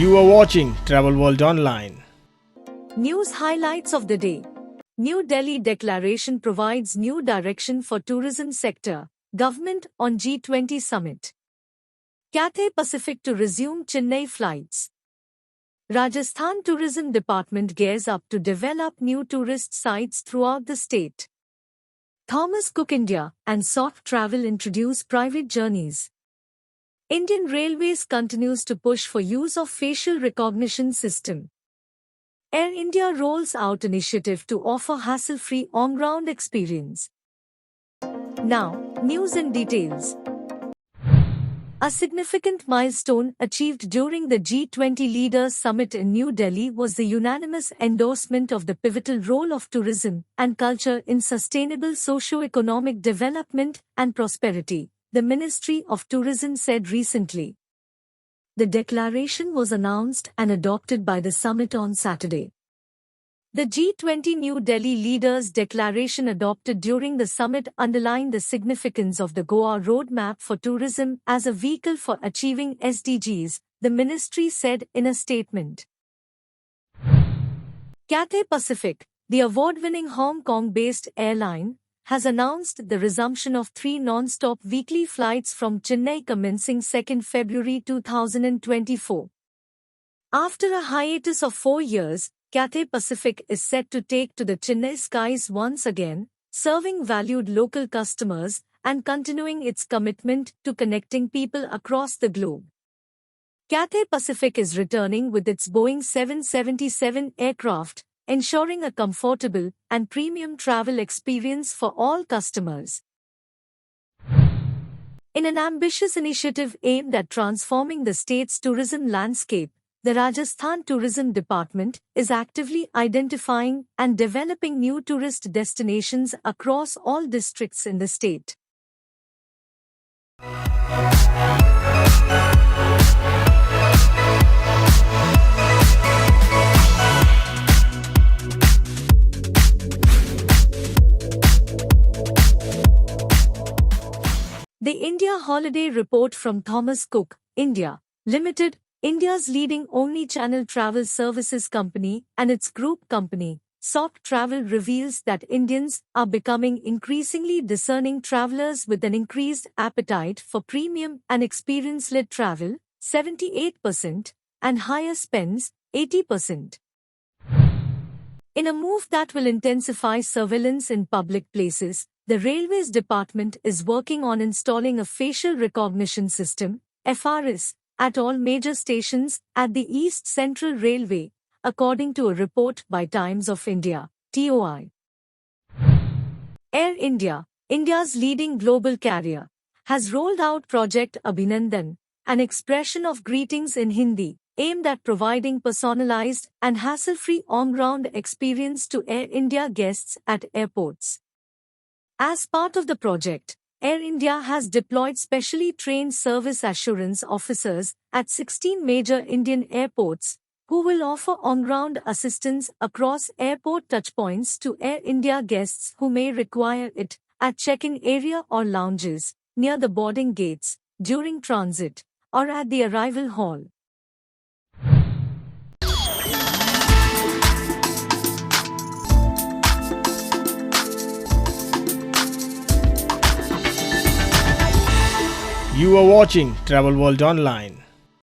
You are watching Travel World Online. News highlights of the day. New Delhi Declaration provides new direction for tourism sector. Government on G20 Summit. Cathay Pacific to resume Chennai flights. Rajasthan Tourism Department gears up to develop new tourist sites throughout the state. Thomas Cook India and Soft Travel introduce private journeys. Indian Railways continues to push for use of facial recognition system. Air India rolls out initiative to offer hassle-free on-ground experience. Now, news in details. A significant milestone achieved during the G20 Leaders Summit in New Delhi was the unanimous endorsement of the pivotal role of tourism and culture in sustainable socio-economic development and prosperity, the Ministry of Tourism said recently. The declaration was announced and adopted by the summit on Saturday. The G20 New Delhi Leaders Declaration adopted during the summit underlined the significance of the Goa Roadmap for tourism as a vehicle for achieving SDGs, the ministry said in a statement. Cathay Pacific, the award-winning Hong Kong-based airline, has announced the resumption of 3 non-stop weekly flights from Chennai commencing 2 February 2024. After a hiatus of 4 years, Cathay Pacific is set to take to the Chennai skies once again, serving valued local customers and continuing its commitment to connecting people across the globe. Cathay Pacific is returning with its Boeing 777 aircraft, ensuring a comfortable and premium travel experience for all customers. In an ambitious initiative aimed at transforming the state's tourism landscape, the Rajasthan Tourism Department is actively identifying and developing new tourist destinations across all districts in the state. The India Holiday Report from Thomas Cook India Limited, India's leading omni-channel travel services company and its group company, Soft Travel, reveals that Indians are becoming increasingly discerning travelers with an increased appetite for premium and experience-led travel, 78%, and higher spends, 80%. In a move that will intensify surveillance in public places, the Railways Department is working on installing a facial recognition system, FRS, at all major stations at the East Central Railway, according to a report by Times of India, TOI. Air India, India's leading global carrier, has rolled out Project Abhinandan, an expression of greetings in Hindi, aimed at providing personalized and hassle-free on-ground experience to Air India guests at airports. As part of the project, Air India has deployed specially trained service assurance officers at 16 major Indian airports, who will offer on-ground assistance across airport touchpoints to Air India guests who may require it, at check-in area or lounges, near the boarding gates, during transit, or at the arrival hall. You are watching Travel World Online.